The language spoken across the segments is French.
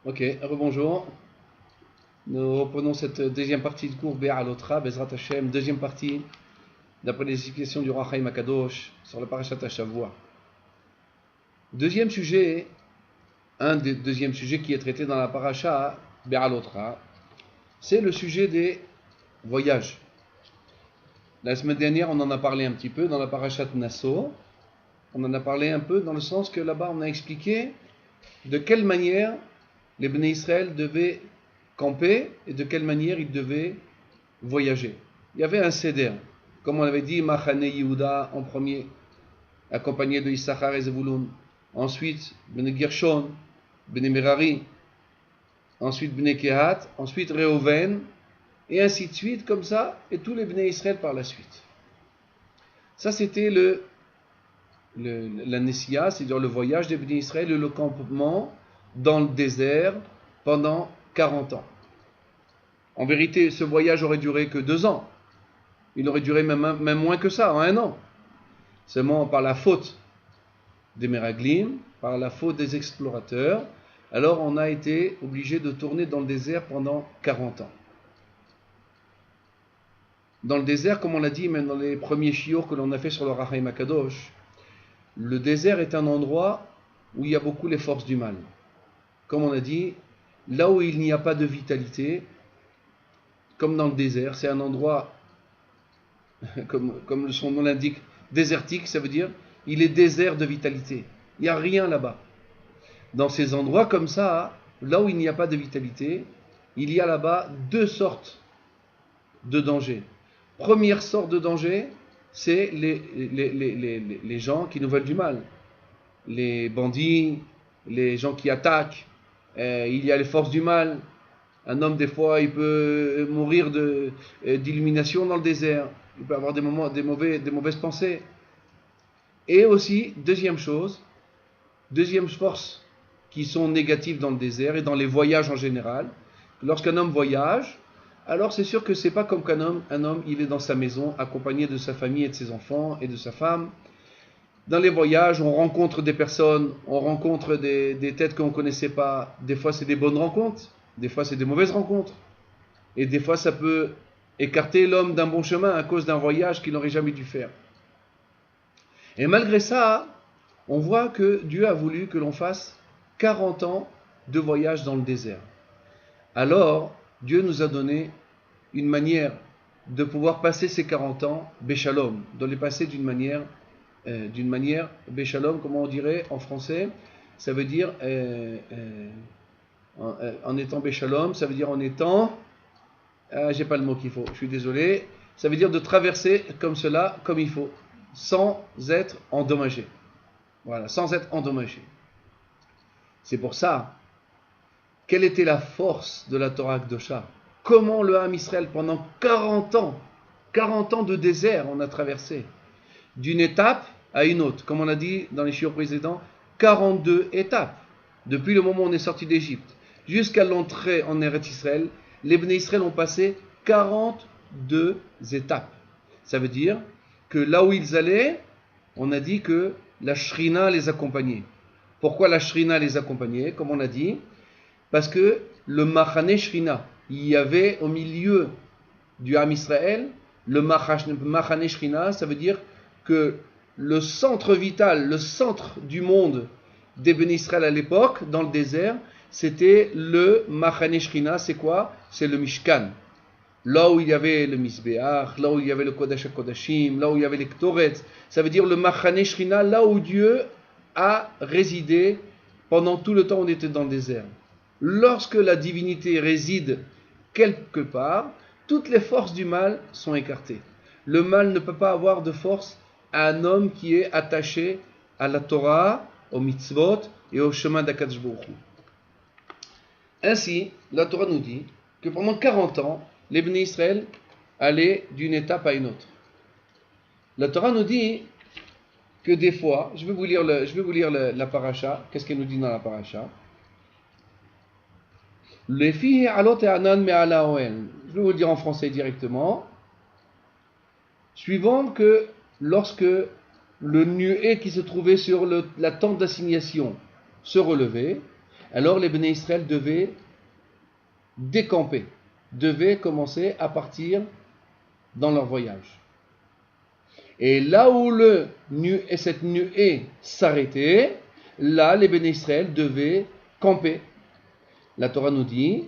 Ok, rebonjour. Nous reprenons cette deuxième partie du cours Bé'a Lotra, Bezrat Hashem, deuxième partie, d'après les explications du Roi Chaim Akadosh sur le Parashat Hashavua. Deuxième sujet, un des deuxièmes sujets qui est traité dans la Parashat Bé'a Lotra, c'est le sujet des voyages. La semaine dernière, on en a parlé un petit peu dans la Parashat Nassau. On en a parlé un peu dans le sens que là-bas, on a expliqué de quelle manière les Bnei Israël devaient camper et de quelle manière ils devaient voyager. Il y avait un seder, comme on avait dit, Machane Yehuda en premier, accompagné de Issachar et Zevulun. Ensuite, Bnei Gershon, Bnei Merari. Ensuite, Bnei Kehat. Ensuite, Reuven. Et ainsi de suite, comme ça, et tous les Bnei Israël par la suite. Ça, c'était la Nessia, c'est-à-dire le voyage des Bnei Israël, le campement dans le désert pendant 40 ans. En vérité, ce voyage aurait duré que 2 ans. Il aurait duré même moins que ça, en 1 an. Seulement par la faute des Meraglim, par la faute des explorateurs, alors on a été obligé de tourner dans le désert pendant 40 ans. Dans le désert, comme on l'a dit, même dans les premiers chiours que l'on a fait sur le Rahaim Akadosh, le désert est un endroit où il y a beaucoup les forces du mal. Comme on a dit, là où il n'y a pas de vitalité, comme dans le désert, c'est un endroit, comme son nom l'indique, désertique, ça veut dire il est désert de vitalité. Il n'y a rien là-bas. Dans ces endroits comme ça, là où il n'y a pas de vitalité, il y a là-bas 2 sortes de dangers. Première sorte de danger, c'est les gens qui nous veulent du mal. Les bandits, les gens qui attaquent. Il y a les forces du mal. Un homme, des fois, il peut mourir d'illumination dans le désert. Il peut avoir des mauvaises pensées. Et aussi, deuxième chose, deuxième force qui sont négatives dans le désert et dans les voyages en général. Lorsqu'un homme voyage, alors c'est sûr que c'est pas comme un homme, il est dans sa maison, accompagné de sa famille et de ses enfants et de sa femme. Dans les voyages, on rencontre des personnes, on rencontre des têtes qu'on ne connaissait pas. Des fois, c'est des bonnes rencontres, des fois, c'est des mauvaises rencontres. Et des fois, ça peut écarter l'homme d'un bon chemin à cause d'un voyage qu'il n'aurait jamais dû faire. Et malgré ça, on voit que Dieu a voulu que l'on fasse 40 ans de voyage dans le désert. Alors, Dieu nous a donné une manière de pouvoir passer ces 40 ans, Béchalom, de les passer d'une manière, Béchalom, comment on dirait en français, ça veut dire, en étant Béchalom, ça veut dire en étant, j'ai pas le mot qu'il faut, je suis désolé, ça veut dire de traverser comme cela, comme il faut, sans être endommagé. Voilà, sans être endommagé. C'est pour ça, quelle était la force de la Torah Kdosha? Comment le Ham Israël, pendant 40 ans de désert, on a traversé d'une étape à une autre. Comme on a dit dans les shiurs précédents, 42 étapes. Depuis le moment où on est sorti d'Égypte jusqu'à l'entrée en Eretz Israël, les Bnei Israël ont passé 42 étapes. Ça veut dire que là où ils allaient, on a dit que la Shrina les accompagnait. Pourquoi la Shrina les accompagnait? Comme on a dit, parce que le Machane Shrina, il y avait au milieu du Ham Israël, le Machane Shrina, ça veut dire que le centre vital, le centre du monde des Bnei Israël à l'époque, dans le désert, c'était le Machane Shrina. C'est quoi? C'est le Mishkan. Là où il y avait le Misbeach, là où il y avait le Kodesh HaKodashim, là où il y avait les Ktoret, ça veut dire le Machane Shrina, là où Dieu a résidé pendant tout le temps où on était dans le désert. Lorsque la divinité réside quelque part, toutes les forces du mal sont écartées. Le mal ne peut pas avoir de force à un homme qui est attaché à la Torah, au mitzvot et au chemin d'Akadosh Baruch Hu. Ainsi, la Torah nous dit que pendant 40 ans, les Bnei Israël allaient d'une étape à une autre. La Torah nous dit que des fois, je vais vous lire la paracha. Qu'est-ce qu'elle nous dit dans la paracha? Les filles alot et anan me alaoel. Je vais vous le dire en français directement. Suivant que lorsque le nuée qui se trouvait sur la tente d'assignation se relevait, Alors les Béné Israël devaient décamper, devaient commencer à partir dans leur voyage. Et là où cette nuée s'arrêtait, là les Béné Israël devaient camper. La Torah nous dit,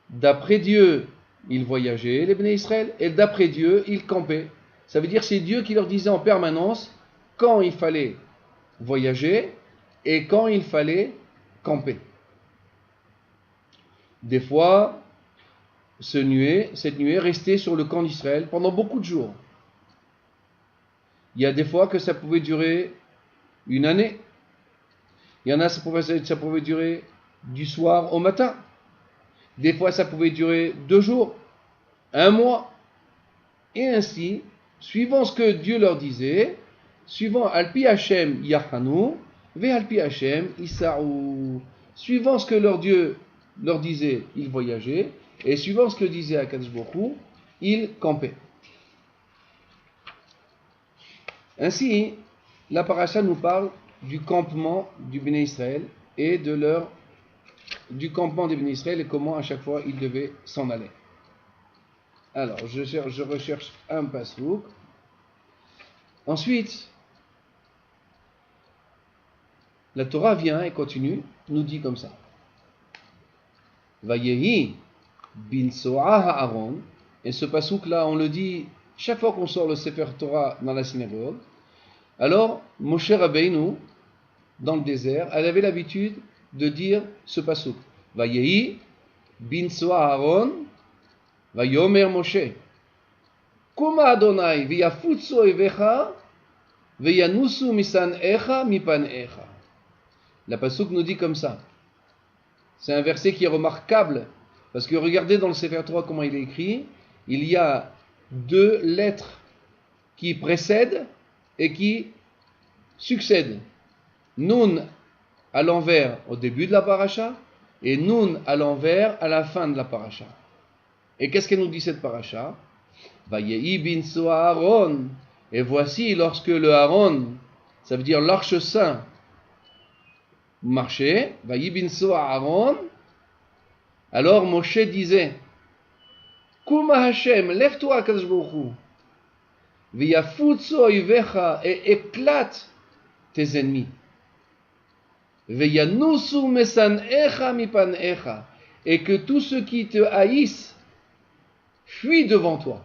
d'après Dieu, ils voyageaient, les Béné Israël, et d'après Dieu, ils campaient. Ça veut dire que c'est Dieu qui leur disait en permanence quand il fallait voyager et quand il fallait camper. Des fois, cette nuée restait sur le camp d'Israël pendant beaucoup de jours. Il y a des fois que ça pouvait durer une année. Il y en a, ça pouvait durer du soir au matin. Des fois, ça pouvait durer 2 jours, 1 mois. Et ainsi, suivant ce que Dieu leur disait, suivant Alpi Hashem Yahanu, Ve Alpi Hashem Isa'u. Suivant ce que leur Dieu leur disait, ils voyageaient. Et suivant ce que disait Akadosh Baruch Hu, ils campaient. Ainsi, la paracha nous parle du campement du Béné Israël et du campement des Béné Israël et comment à chaque fois ils devaient s'en aller. Alors, je recherche un passouk. Ensuite, la Torah vient et continue, nous dit comme ça. Vayehi bin so'a ha'aron. Et ce passouk là, on le dit chaque fois qu'on sort le Sefer Torah dans la synagogue. Alors, Moshe Rabbeinu, dans le désert, elle avait l'habitude de dire ce passouk. Vayehi bin so'a ha'aron. Vayomer Moshe. Kuma Adonai v'yafutso evecha v'yanusu misanecha mipanecha. La passouk nous dit comme ça. C'est un verset qui est remarquable parce que regardez dans le Sefer Torah comment il est écrit. Il y a 2 lettres qui précèdent et qui succèdent. Nun à l'envers au début de la paracha et Nun à l'envers à la fin de la paracha. Et qu'est-ce qu'elle nous dit cette paracha? Vayehi bin so'a Aaron. Et voici lorsque le Aaron, ça veut dire l'arche saint, marchait, Vayehi bin so'a Aaron, alors Moshe disait, Kuma Hashem, lève-toi Kadosh Baruch Hu, v'yafutso oivecha, et éclate tes ennemis, v'yanusu mesanecha mipanecha, et que tous ceux qui te haïssent fuient devant toi.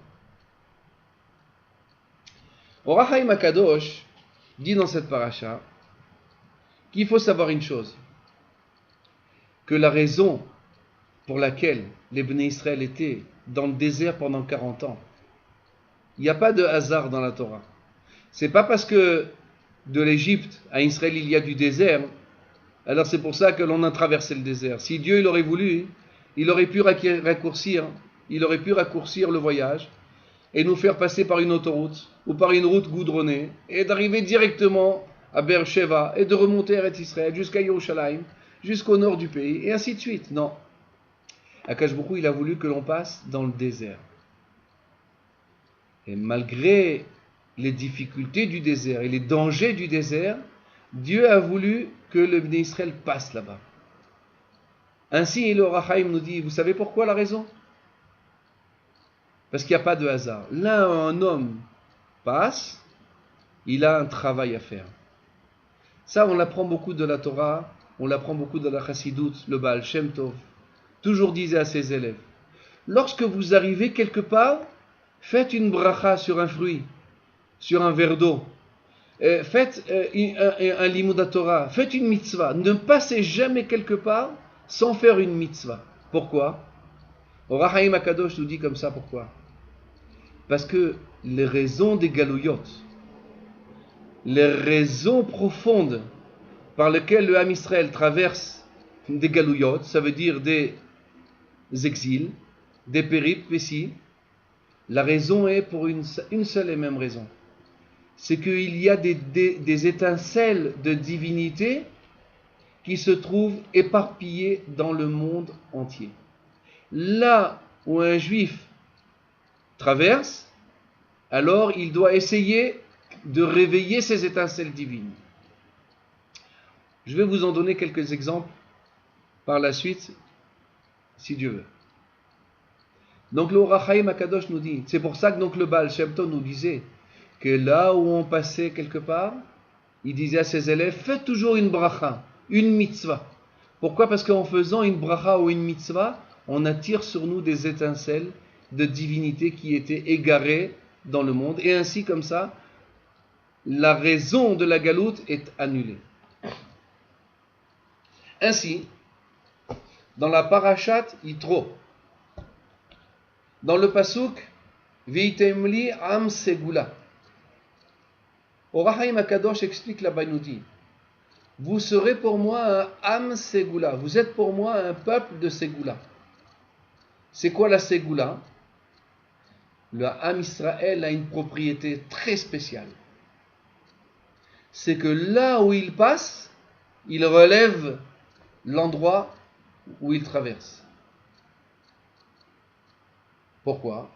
Or HaChaim HaKadosh dit dans cette paracha qu'il faut savoir une chose, que la raison pour laquelle les Béné Israël étaient dans le désert pendant 40 ans, il n'y a pas de hasard dans la Torah. C'est pas parce que de l'Égypte à Israël il y a du désert, alors c'est pour ça que l'on a traversé le désert. Si Dieu il aurait voulu, il aurait pu raccourcir le voyage et nous faire passer par une autoroute ou par une route goudronnée et d'arriver directement à Beersheba et de remonter à Eretz Israël jusqu'à Yerushalayim, jusqu'au nord du pays et ainsi de suite. Non. Akadosh Baruch Hu, il a voulu que l'on passe dans le désert. Et malgré les difficultés du désert et les dangers du désert, Dieu a voulu que le Béné Israël passe là-bas. Ainsi, le Or HaChaim nous dit, vous savez pourquoi la raison? Parce qu'il n'y a pas de hasard. Là où un homme passe, il a un travail à faire. Ça, on l'apprend beaucoup de la Torah, on l'apprend beaucoup de la Chassidut, le Baal Shem Tov. Toujours disait à ses élèves, lorsque vous arrivez quelque part, faites une bracha sur un fruit, sur un verre d'eau. Faites un limud Torah, faites une mitzvah. Ne passez jamais quelque part sans faire une mitzvah. Pourquoi? Or HaChaim HaKadosh nous dit comme ça, pourquoi? Parce que les raisons des galouyot, les raisons profondes par lesquelles le Ham Israël traverse des galouyot, ça veut dire des exils, des péripéties, la raison est pour une seule et même raison. C'est qu'il y a des étincelles de divinité qui se trouvent éparpillées dans le monde entier. Là où un juif traverse, alors il doit essayer de réveiller ces étincelles divines. Je vais vous en donner quelques exemples par la suite, si Dieu veut. Donc le Or HaChaim Akadosh nous dit, c'est pour ça que donc le Baal Shem Tov nous disait que là où on passait quelque part, il disait à ses élèves, faites toujours une bracha, une mitzvah. Pourquoi? Parce qu'en faisant une bracha ou une mitzvah, on attire sur nous des étincelles de divinité qui étaient égarées dans le monde. Et ainsi, comme ça, la raison de la galoute est annulée. Ainsi, dans la parashat Yitro, dans le pasuk, Veitemli am segula, Or HaChaim Akadosh explique là-bas, il nous dit, vous serez pour moi un Am Segula, vous êtes pour moi un peuple de Segula. C'est quoi la Segula? Le Am Israël a une propriété très spéciale. C'est que là où il passe, il relève l'endroit où il traverse. Pourquoi?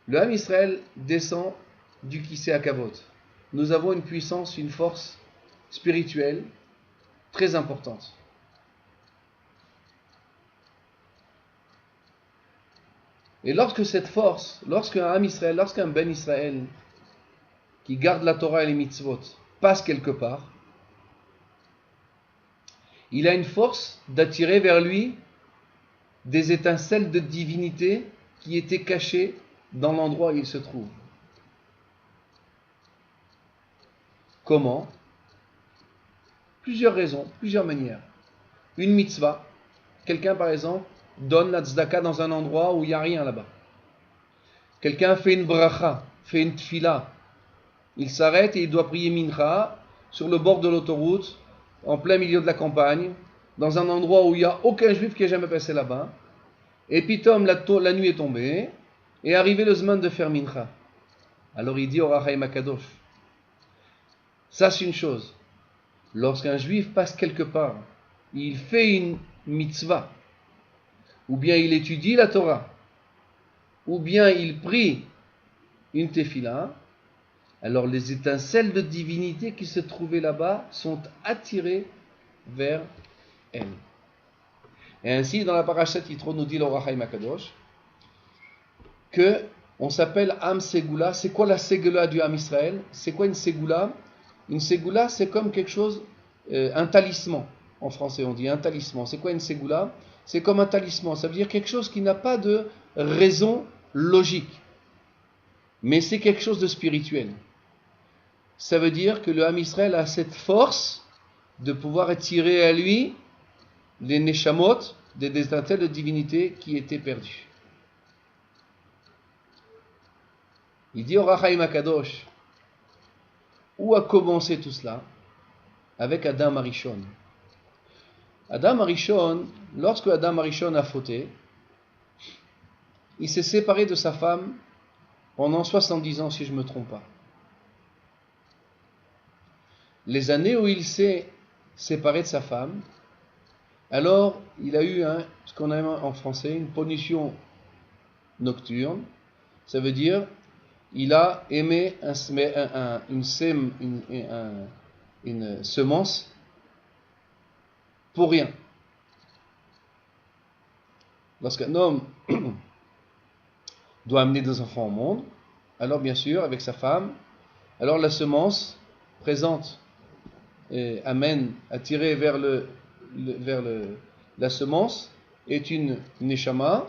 Le Am Israël descend du Kisei Hakavod. Nous avons une puissance, une force spirituelle très importante. Et lorsque cette force, lorsqu'un Am Israël, lorsqu'un Ben Israël qui garde la Torah et les mitzvot passe quelque part, il a une force d'attirer vers lui des étincelles de divinité qui étaient cachées dans l'endroit où il se trouve. Comment? Plusieurs raisons, plusieurs manières. Une mitzvah, quelqu'un par exemple donne la tzedaka dans un endroit où il n'y a rien là-bas. Quelqu'un fait une bracha, fait une tfila, il s'arrête et il doit prier mincha sur le bord de l'autoroute, en plein milieu de la campagne, dans un endroit où il n'y a aucun juif qui ait jamais passé là-bas. Et puis la nuit est tombée, et arrivé le zman de faire mincha. Alors il dit au Or HaChaim Akadosh, ça c'est une chose. Lorsqu'un juif passe quelque part, il fait une mitzvah, ou bien il étudie la Torah, ou bien il prie une tefila, alors les étincelles de divinité qui se trouvaient là-bas sont attirées vers elle. Et ainsi, dans la parashat Yitro, nous dit le Or HaChaim Akadosh que on s'appelle Am Segula. C'est quoi la Segula du Am Israël? C'est quoi une Segula? Une Segula, c'est comme quelque chose, un talisman. En français, on dit un talisman. C'est quoi une Segula? C'est comme un talisman. Ça veut dire quelque chose qui n'a pas de raison logique. Mais c'est quelque chose de spirituel. Ça veut dire que le Am Israël a cette force de pouvoir attirer à lui les neshamot, des étincelles de divinité qui étaient perdues. Il dit au Or HaChaim Akadosh, où a commencé tout cela? Avec Adam Arishon. Adam Arishon, lorsque Adam Arishon a fauté, il s'est séparé de sa femme pendant 70 ans, si je ne me trompe pas. Les années où il s'est séparé de sa femme, alors il a eu ce qu'on a en français, une pollution nocturne. Ça veut dire il a émis une semence pour rien. Lorsqu'un homme doit amener des enfants au monde, alors bien sûr, avec sa femme, alors la semence présente amène à tirer vers la semence est une neshama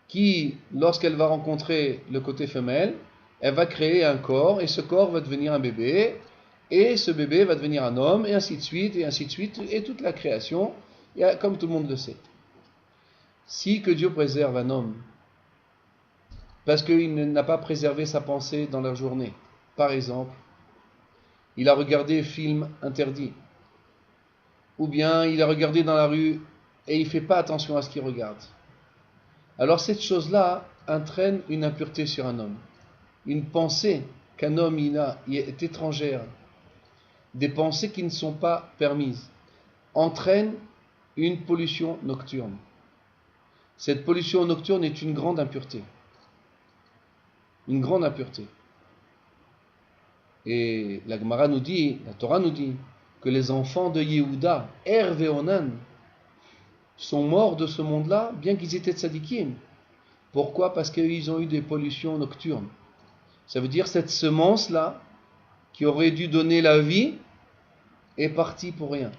qui, lorsqu'elle va rencontrer le côté femelle, elle va créer un corps, et ce corps va devenir un bébé, et ce bébé va devenir un homme, et ainsi de suite, et toute la création, comme tout le monde le sait. Si que Dieu préserve un homme, parce qu'il n'a pas préservé sa pensée dans la journée, par exemple, il a regardé film interdit, ou bien il a regardé dans la rue, et il ne fait pas attention à ce qu'il regarde. Alors cette chose-là entraîne une impureté sur un homme. Une pensée qu'un homme est étrangère, des pensées qui ne sont pas permises, entraîne une pollution nocturne. Cette pollution nocturne est une grande impureté. Une grande impureté. Et la Gemara nous dit, la Torah nous dit, que les enfants de Yehuda, Er et Onan, sont morts de ce monde-là, bien qu'ils étaient tzadikim. Pourquoi? Parce qu'ils ont eu des pollutions nocturnes. Ça veut dire cette semence-là, qui aurait dû donner la vie, est partie pour rien.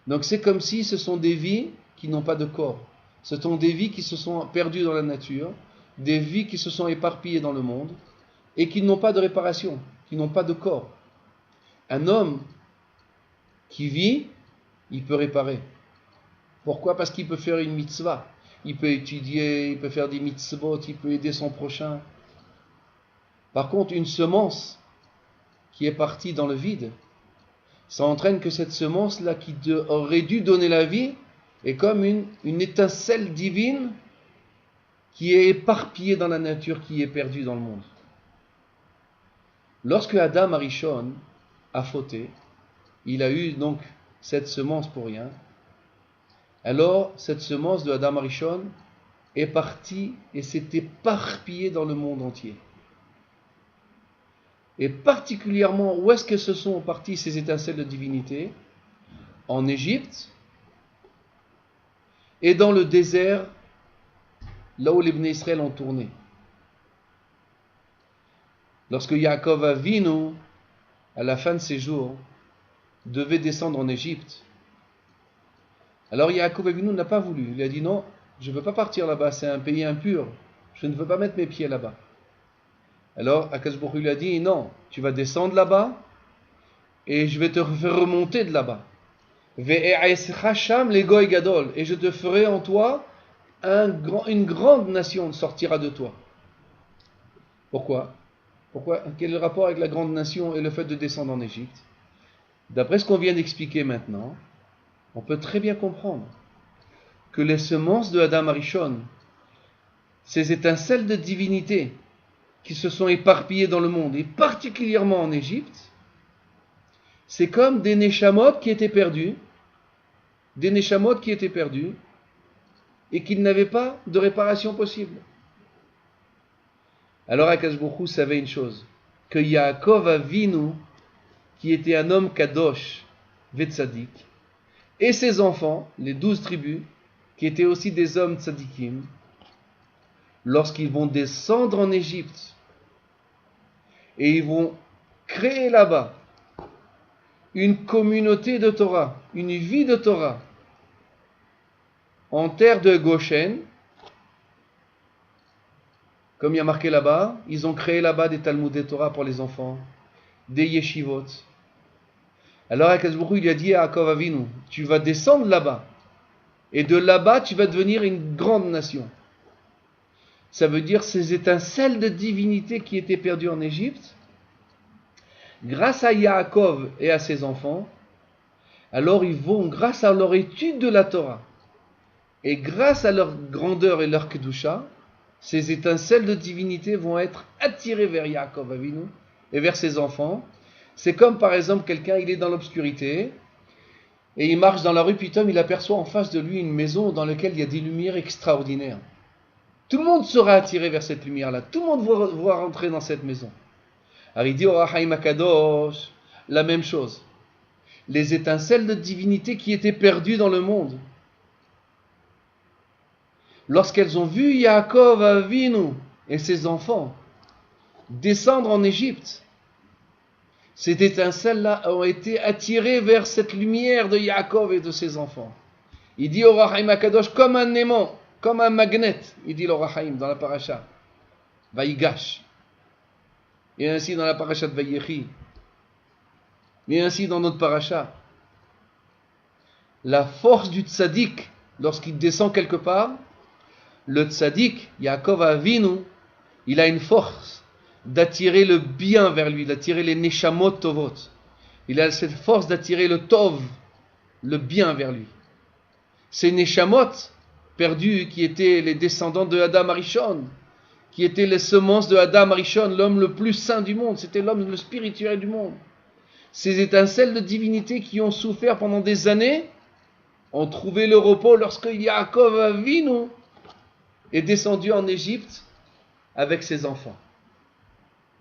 Donc c'est comme si ce sont des vies qui n'ont pas de corps. Ce sont des vies qui se sont perdues dans la nature, des vies qui se sont éparpillées dans le monde, et qui n'ont pas de réparation, qui n'ont pas de corps. Un homme qui vit, il peut réparer. Pourquoi? Parce qu'il peut faire une mitzvah. Il peut étudier, il peut faire des mitzvot, il peut aider son prochain. Par contre, une semence qui est partie dans le vide, ça entraîne que cette semence-là qui aurait dû donner la vie est comme une étincelle divine qui est éparpillée dans la nature, qui est perdue dans le monde. Lorsque Adam Arishon a fauté, il a eu donc cette semence pour rien. Alors, cette semence de Adam Arishon est partie et s'est éparpillée dans le monde entier. Et particulièrement, où est-ce que se sont parties ces étincelles de divinité? En Égypte et dans le désert, là où les Bnei Israël ont tourné. Lorsque Yaakov Avinu, à la fin de ses jours, devait descendre en Égypte, alors Yaakov Avinu n'a pas voulu. Il a dit non, je ne veux pas partir là-bas, c'est un pays impur. Je ne veux pas mettre mes pieds là-bas. Alors Akadosh Baruch Hu lui a dit non, tu vas descendre là-bas et je vais te faire remonter de là-bas. Et je te ferai en toi une grande nation sortira de toi. Pourquoi? Quel est le rapport avec la grande nation et le fait de descendre en Égypte? D'après ce qu'on vient d'expliquer maintenant, on peut très bien comprendre que les semences de Adam Arishon, ces étincelles de divinité qui se sont éparpillées dans le monde, et particulièrement en Égypte, c'est comme des neshamot qui étaient perdus, et qui n'avaient pas de réparation possible. Alors Akadosh Baruch Hu savait une chose, que Yaakov Avinu, qui était un homme kadosh, vetzadik, et ses enfants, les 12 tribus, qui étaient aussi des hommes tzadikim, lorsqu'ils vont descendre en Égypte, et ils vont créer là-bas une communauté de Torah, une vie de Torah, en terre de Goshen, comme il y a marqué là-bas, ils ont créé là-bas des Talmudei Torah pour les enfants, des yeshivot. Alors Akadosh Baruch Hu, il a dit à Yaakov Avinu, tu vas descendre là-bas, et de là-bas tu vas devenir une grande nation. Ça veut dire ces étincelles de divinité qui étaient perdues en Égypte, grâce à Yaakov et à ses enfants, alors ils vont, grâce à leur étude de la Torah, et grâce à leur grandeur et leur kedusha, ces étincelles de divinité vont être attirées vers Yaakov Avinu et vers ses enfants. C'est comme par exemple quelqu'un, il est dans l'obscurité et il marche dans la rue, puis il aperçoit en face de lui une maison dans laquelle il y a des lumières extraordinaires. Tout le monde sera attiré vers cette lumière-là, tout le monde va rentrer dans cette maison. Alors il dit au Rahaim Akadosh la même chose. Les étincelles de divinité qui étaient perdues dans le monde, lorsqu'elles ont vu Yaakov Avinu et ses enfants descendre en Égypte, ces étincelles-là ont été attirées vers cette lumière de Yaakov et de ses enfants. Il dit au Rahaim Akadosh comme un aimant, comme un magnet, il dit le Rahaim dans la paracha Vayigash, et ainsi dans la paracha de Vayechi, et ainsi dans notre paracha. La force du tzaddik, lorsqu'il descend quelque part, le tzaddik, Yaakov Avinu, il a une force d'attirer le bien vers lui, d'attirer les neshamot tovot. Il a cette force d'attirer le tov, le bien vers lui. Ces neshamot perdus qui étaient les descendants de Adam Arishon, qui étaient les semences de Adam Arishon, l'homme le plus saint du monde, c'était l'homme le spirituel du monde. Ces étincelles de divinité qui ont souffert pendant des années ont trouvé le repos lorsque Yaakov Avinu est descendu en Égypte avec ses enfants.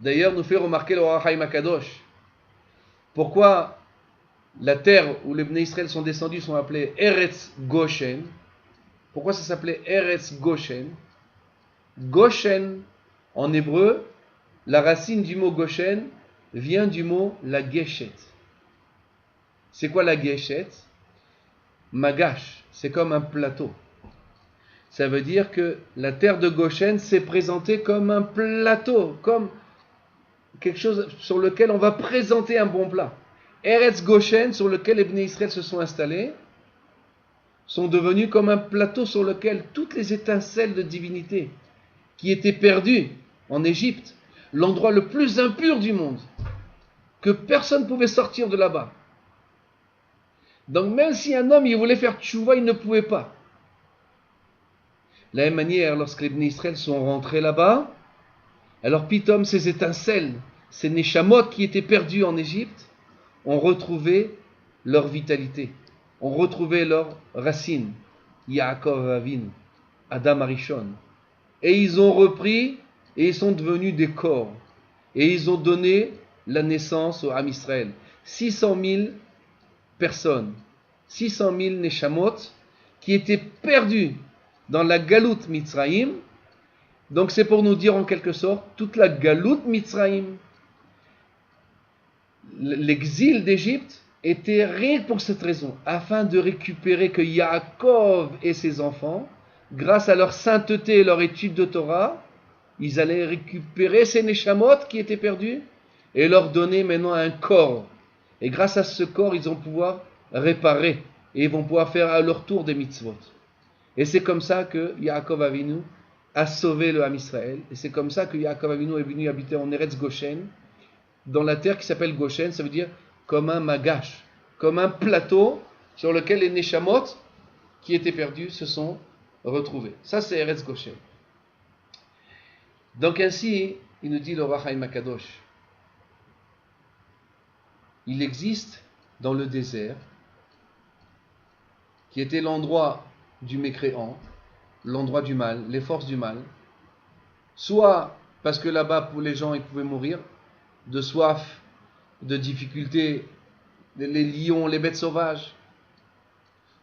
D'ailleurs, nous fait remarquer le Rahaim Akadosh. Pourquoi La terre où les Bnei Israël sont descendus sont appelés Eretz Goshen. Pourquoi ça s'appelait Eretz Goshen? Goshen, en hébreu, la racine du mot Goshen vient du mot la Geshet. C'est quoi la Geshet? Magash, c'est comme un plateau. Ça veut dire que la terre de Goshen s'est présentée comme un plateau, comme quelque chose sur lequel on va présenter un bon plat. Eretz Goshen, sur lequel les Bnei Israël se sont installés, sont devenus comme un plateau sur lequel toutes les étincelles de divinité qui étaient perdues en Égypte, l'endroit le plus impur du monde, que personne ne pouvait sortir de là-bas. Donc même si un homme il voulait faire tchouva, il ne pouvait pas. De la même manière, lorsque les Bnei Israël sont rentrés là-bas, alors pitom, ces étincelles, ces neshamot qui étaient perdus en Égypte, ont retrouvé leur vitalité, ont retrouvé leurs racines, Yaakov Avinu, Adam Arishon. Et ils ont repris et ils sont devenus des corps. Et ils ont donné la naissance au Ham Israël. 600 000 personnes, 600 000 neshamot qui étaient perdus dans la Galout Mitzraïm. Donc c'est pour nous dire en quelque sorte, toute la Galout Mitzraïm, l'exil d'Égypte était rien que pour cette raison, afin de récupérer que Yaakov et ses enfants, grâce à leur sainteté et leur étude de Torah, ils allaient récupérer ces neshamot qui étaient perdus et leur donner maintenant un corps. Et grâce à ce corps, ils vont pouvoir réparer et ils vont pouvoir faire à leur tour des mitzvot. Et c'est comme ça que Yaakov Avinu a sauvé le Ham Israël. Et c'est comme ça que Yaakov Avinu est venu habiter en Eretz Goshen, dans la terre qui s'appelle Goshen. Ça veut dire comme un magash, comme un plateau sur lequel les neshamot qui étaient perdus se sont retrouvés. Ça c'est Eretz Goshen. Donc ainsi, il nous dit le Ohr HaChaim HaKadosh, il existe dans le désert, qui était l'endroit du mécréant, l'endroit du mal, les forces du mal, soit parce que là-bas, pour les gens, ils pouvaient mourir de soif, de difficultés, les lions, les bêtes sauvages,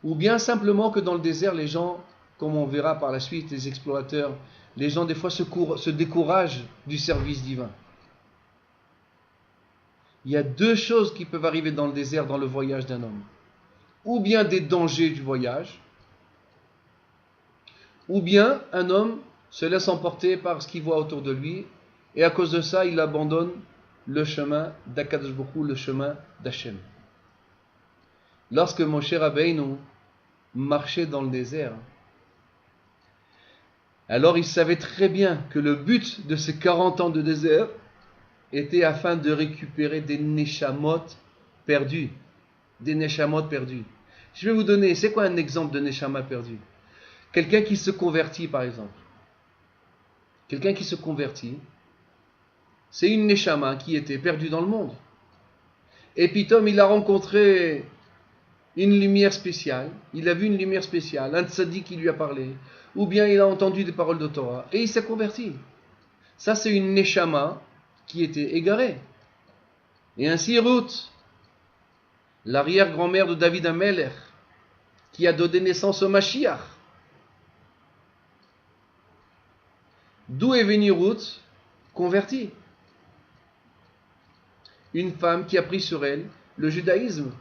ou bien simplement que dans le désert, les gens, comme on verra par la suite, les explorateurs, les gens des fois se découragent du service divin. Il y a deux choses qui peuvent arriver dans le désert, dans le voyage d'un homme. Ou bien des dangers du voyage, ou bien un homme se laisse emporter par ce qu'il voit autour de lui, et à cause de ça, il abandonne le chemin d'Akadosh Baruch Hu, le chemin d'Hachem. Lorsque Moshe Rabbeinu marchait dans le désert, alors il savait très bien que le but de ces 40 ans de désert était afin de récupérer des neshamot perdus. Des neshamot perdus. Je vais vous donner, c'est quoi un exemple de neshama perdu? Quelqu'un qui se convertit par exemple. Quelqu'un qui se convertit, c'est une neshama qui était perdue dans le monde. Et puis Tom, il a rencontré une lumière spéciale, il a vu une lumière spéciale, un tzaddik qui lui a parlé, ou bien il a entendu des paroles de Torah, et il s'est converti. Ça c'est une neshama qui était égarée. Et ainsi Ruth, l'arrière-grand-mère de David HaMelech, qui a donné naissance au Mashiach. D'où est venue Ruth? Convertie. Une femme qui a pris sur elle le judaïsme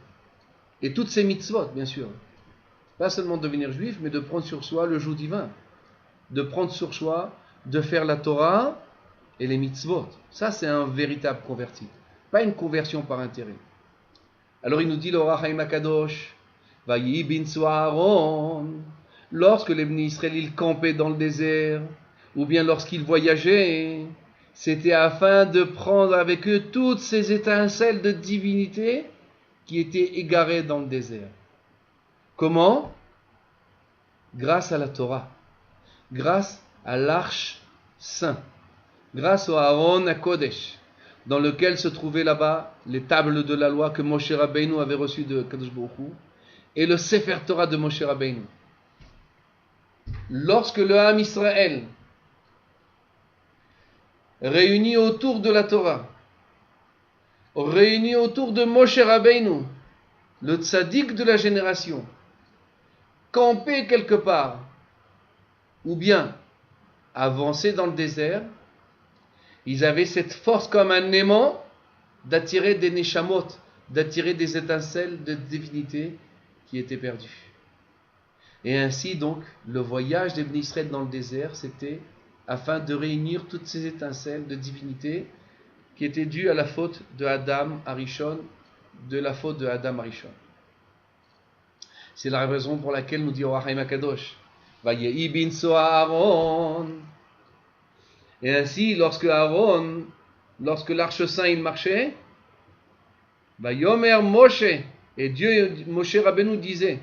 et toutes ses mitzvot, bien sûr. Pas seulement de devenir juif, mais de prendre sur soi le joug divin. De prendre sur soi, de faire la Torah et les mitzvot. Ça, c'est un véritable converti. Pas une conversion par intérêt. Alors il nous dit le Ohr HaChaim HaKadosh, Vayi binsu Aaron, lorsque les Bnei Israël ils campaient dans le désert, ou bien lorsqu'ils voyageaient, c'était afin de prendre avec eux toutes ces étincelles de divinité qui étaient égarées dans le désert. Comment? Grâce à la Torah, grâce à l'arche saint, grâce au Aaron HaKodesh, dans lequel se trouvaient là-bas les tables de la loi que Moshe Rabbeinu avait reçues de Kadosh Baruch Hu, et le Sefer Torah de Moshe Rabbeinu. Lorsque le Ham Israël, réuni autour de la Torah, réuni autour de Moshe Rabbeinu, le tzaddik de la génération, camper quelque part, ou bien avancer dans le désert, ils avaient cette force comme un aimant d'attirer des neshamot, d'attirer des étincelles de divinité qui étaient perdues. Et ainsi donc, le voyage des Bnei Israël dans le désert, c'était afin de réunir toutes ces étincelles de divinité qui étaient dues à la faute de Adam Arishon, de la faute de Adam Arishon. C'est la raison pour laquelle nous dit Orahaim Akadosh, Vayehi binso Aaron. Et ainsi, lorsque l'Arche Saint il marchait, Vayomer Moshe, et Dieu, Moshe Rabbeinu disait,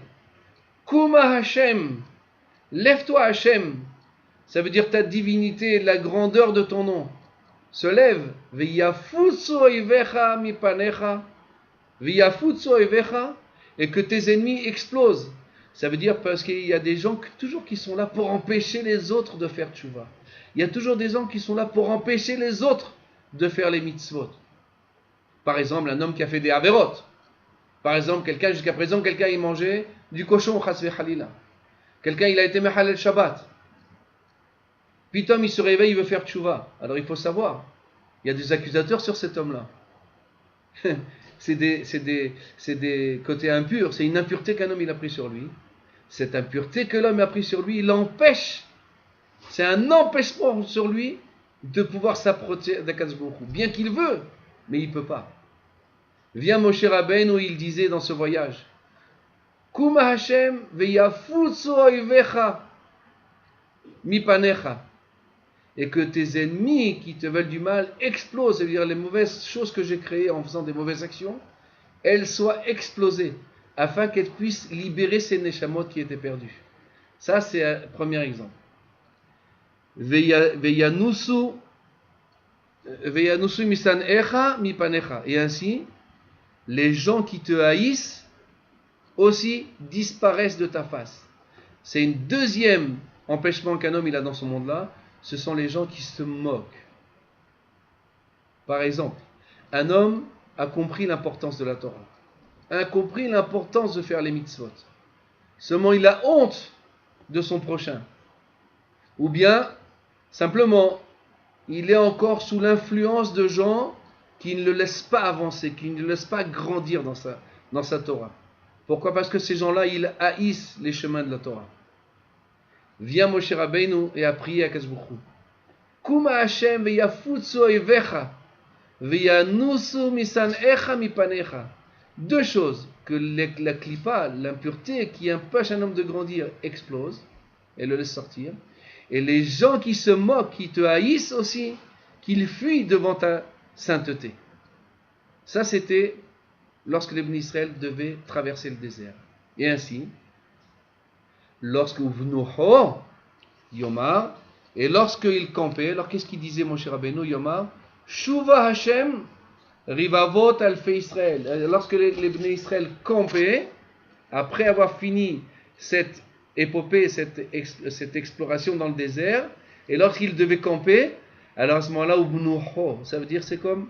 Kuma Hashem, lève-toi Hashem, ça veut dire ta divinité, la grandeur de ton nom, se lève, Veyafutsu oivecha mipanecha, Veyafutsu oivecha, et que tes ennemis explosent. Ça veut dire parce qu'il y a des gens toujours qui sont là pour empêcher les autres de faire tchouva. Il y a toujours des gens qui sont là pour empêcher les autres de faire les mitzvot. Par exemple, un homme qui a fait des averot. Par exemple, jusqu'à présent, quelqu'un il mangeait du cochon, chasve halila. Quelqu'un il a été mehalel Shabbat. Pitom il se réveille, il veut faire tchouva. Alors il faut savoir, il y a des accusateurs sur cet homme-là. c'est des côtés impurs, c'est une impureté qu'un homme il a pris sur lui. Cette impureté que l'homme a pris sur lui, il l'empêche. C'est un empêchement sur lui de pouvoir s'approcher d'Akadosh Baruch Hu. Bien qu'il veut, mais il ne peut pas. Vient Moshe Rabbeinu, il disait dans ce voyage, Kuma Hashem veyafutsu oivecha mipanecha, et que tes ennemis qui te veulent du mal explosent, c'est-à-dire les mauvaises choses que j'ai créées en faisant des mauvaises actions, elles soient explosées, afin qu'elles puissent libérer ces neshamot qui étaient perdus. Ça, c'est un premier exemple. Veyanusu misanecha mipanecha. Et ainsi, les gens qui te haïssent aussi disparaissent de ta face. C'est une deuxième empêchement qu'un homme il a dans ce monde-là. Ce sont les gens qui se moquent. Par exemple, un homme a compris l'importance de la Torah, a compris l'importance de faire les mitzvot. Seulement il a honte de son prochain. Ou bien, simplement, il est encore sous l'influence de gens qui ne le laissent pas avancer, qui ne le laissent pas grandir dans sa Torah. Pourquoi? Parce que ces gens-là, ils haïssent les chemins de la Torah. Vient Moshe Rabbeinu et a prié à Akadosh Baruch Hu. Kuma Hashem veyafutsu oivecha veyanusu misanecha mipanecha. Deux choses, que la klipa, l'impureté qui empêche un homme de grandir, explose et le laisse sortir. Et les gens qui se moquent, qui te haïssent aussi, qu'ils fuient devant ta sainteté. Ça, c'était lorsque les Bnei Israël devaient traverser le désert. Et ainsi, lorsque Vnuho, Yomar, et lorsqu'il campait, alors qu'est-ce qu'il disait Moshe Rabbeinu, Yomar? Shuva Hashem, Rivavot Alfei Israël. Lorsque les Bnei Israël campaient, après avoir fini cette épopée, cette exploration dans le désert, et lorsqu'ils devaient camper, alors à ce moment-là, Vnuho, ça veut dire c'est comme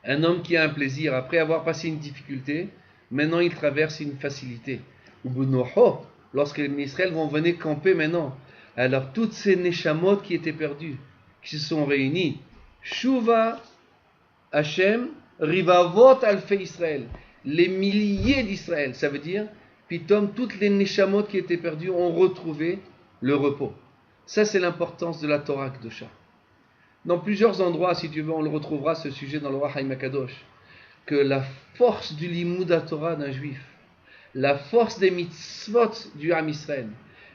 un homme qui a un plaisir, après avoir passé une difficulté, maintenant il traverse une facilité. Vnuho, lorsque les Israël vont venir camper maintenant, alors toutes ces neshamot qui étaient perdues, qui se sont réunies, Shuva Hashem Rivavot Alfei Israël, les milliers d'Israël, ça veut dire, pitom, toutes les neshamot qui étaient perdues ont retrouvé le repos. Ça c'est l'importance de la Torah Kedosha. Dans plusieurs endroits, si tu veux, on le retrouvera ce sujet dans le Orahaim Akadosh, que la force du Limud Torah d'un juif, la force des mitzvot du Ham Israël,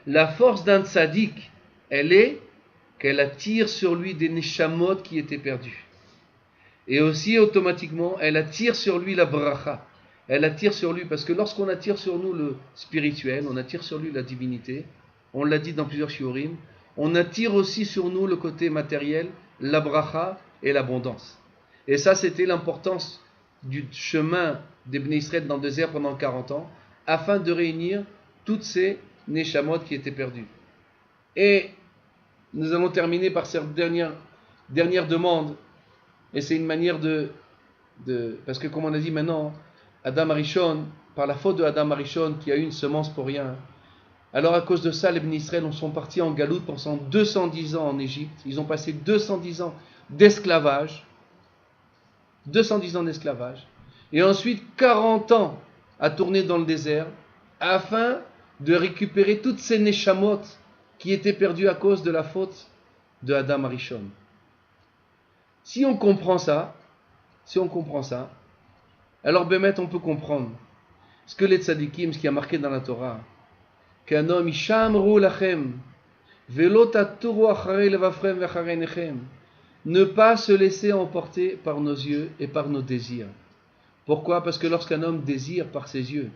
la force d'un tzaddik, elle est qu'elle attire sur lui des neshamot qui étaient perdus. Et aussi automatiquement, elle attire sur lui la bracha. Elle attire sur lui, parce que lorsqu'on attire sur nous le spirituel, on attire sur lui la divinité, on l'a dit dans plusieurs shiurim, on attire aussi sur nous le côté matériel, la bracha et l'abondance. Et ça, c'était l'importance du chemin des Bnei Israël dans le désert pendant 40 ans, afin de réunir toutes ces neshamot qui étaient perdues. Et nous allons terminer par cette dernière demande, et c'est une manière parce que comme on a dit maintenant, Adam Arishon, par la faute de Adam Arishon qui a eu une semence pour rien, alors à cause de ça, les Bnei Israël sont partis en galoute pendant 210 ans en Égypte. Ils ont passé 210 ans d'esclavage. 210 ans d'esclavage. Et ensuite 40 ans à tourner dans le désert afin de récupérer toutes ces neshamot qui étaient perdues à cause de la faute de Adam Arishon. Si on comprend ça, alors Bémet, on peut comprendre ce que les tzadikim, ce qui a marqué dans la Torah, qu'un homme, Ishamru lachem, velo taturu acharei levavchem ve'acharei nechem, ne pas se laisser emporter par nos yeux et par nos désirs. Pourquoi? Parce que lorsqu'un homme désire par ses yeux,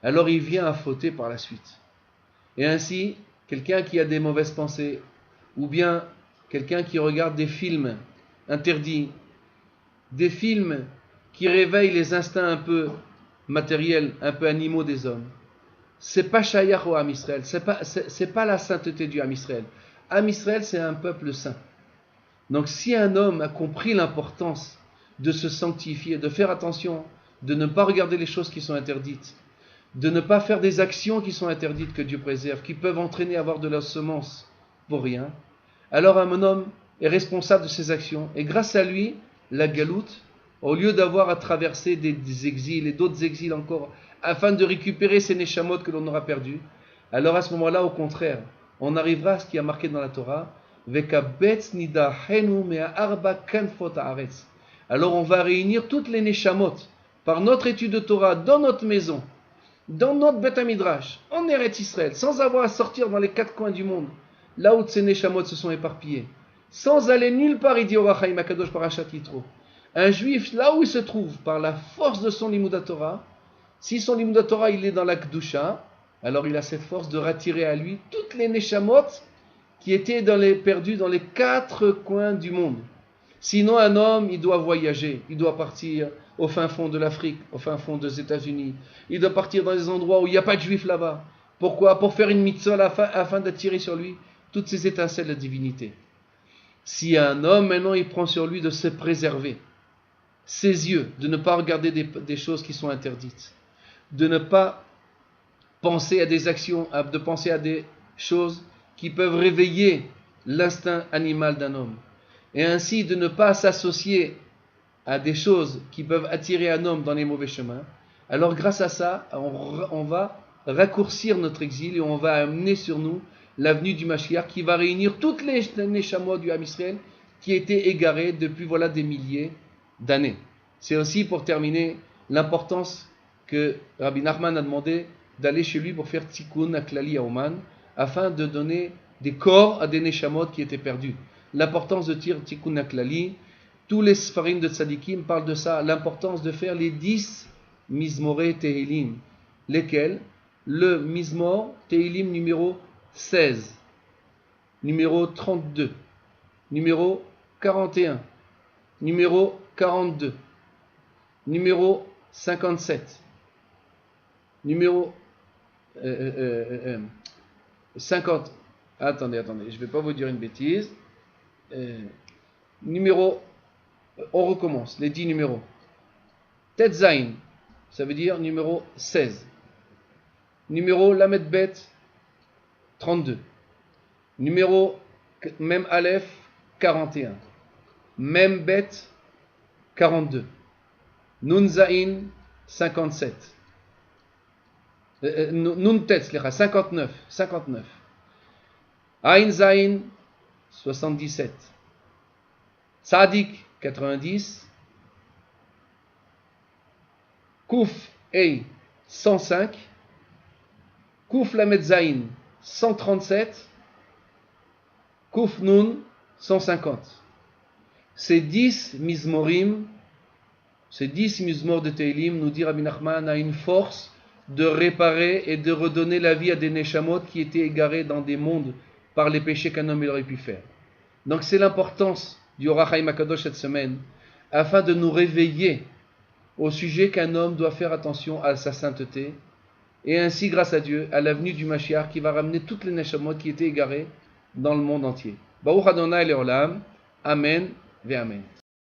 alors il vient à fauter par la suite. Et ainsi, quelqu'un qui a des mauvaises pensées, ou bien quelqu'un qui regarde des films interdits, des films qui réveillent les instincts un peu matériels, un peu animaux des hommes, c'est pas Shayach au Am Israël, c'est pas la sainteté du Am Israël. Am Israël, c'est un peuple saint. Donc si un homme a compris l'importance de se sanctifier, de faire attention, de ne pas regarder les choses qui sont interdites, de ne pas faire des actions qui sont interdites, que Dieu préserve, qui peuvent entraîner à avoir de la semence pour rien, alors un homme est responsable de ses actions. Et grâce à lui, la galoute, au lieu d'avoir à traverser des exils et d'autres exils encore, afin de récupérer ces neshamot que l'on aura perdus, alors à ce moment-là, au contraire, on arrivera à ce qui est marqué dans la Torah, alors on va réunir toutes les neshamot par notre étude de Torah dans notre maison, dans notre Beth Midrash, en Eretz Israël, sans avoir à sortir dans les quatre coins du monde, là où ces neshamot se sont éparpillés, sans aller nulle part, il dit Or HaChaim Akadosh Parashat Yitro. Un juif, là où il se trouve, par la force de son Limud Torah, si son Limud Torah il est dans la Kedusha, alors il a cette force de rattirer à lui toutes les neshamot qui étaient perdus dans les quatre coins du monde. Sinon, un homme, il doit voyager, il doit partir au fin fond de l'Afrique, au fin fond des États-Unis. Il doit partir dans des endroits où il n'y a pas de juifs là-bas. Pourquoi? Pour faire une mitzvah afin d'attirer sur lui toutes ces étincelles de divinité. Si un homme, maintenant, il prend sur lui de se préserver, ses yeux, de ne pas regarder des choses qui sont interdites, de ne pas penser à des actions, de penser à des choses qui peuvent réveiller l'instinct animal d'un homme, et ainsi de ne pas s'associer à des choses qui peuvent attirer un homme dans les mauvais chemins, alors grâce à ça, on va raccourcir notre exil et on va amener sur nous l'avenue du Mashiach qui va réunir toutes les neshamot du Ham Israël qui étaient égarées depuis des milliers d'années. C'est aussi pour terminer l'importance que Rabbi Nachman a demandé d'aller chez lui pour faire tikkun aklali à Oman afin de donner des corps à des neshamot qui étaient perdus. L'importance de tikkun aklali, tous les sfarim de tzadikim parlent de ça, l'importance de faire les 10 mizmoré tehilim, lesquels le mizmor tehilim numéro 16, numéro 32, numéro 41, numéro 42, numéro 57, numéro 50. Attendez, je ne vais pas vous dire une bêtise. On recommence, les 10 numéros. Tetzain, ça veut dire numéro 16. Numéro Lamed Bet, 32. Numéro Mem Aleph, 41. Mem Bet, 42. Nun Zain, 57. Nun Tet, 59. Ain Zain, 77. Tzadik, 90. Kouf Ei, 105. Kouf Lamed Zain, 137. Kouf Nun, 150. Ces 10 mizmorim, ces 10 mizmor de Teilim, nous dit Rabbi Nachman, a une force de réparer et de redonner la vie à des neshamot qui étaient égarés dans des mondes par les péchés qu'un homme aurait pu faire. Donc c'est l'importance du Or HaChaim Akadosh cette semaine, afin de nous réveiller au sujet qu'un homme doit faire attention à sa sainteté, et ainsi, grâce à Dieu, à l'avenue du Mashiach qui va ramener toutes les neshamot qui étaient égarées dans le monde entier. Baruch Adonai Leolam, Amen ve Amen.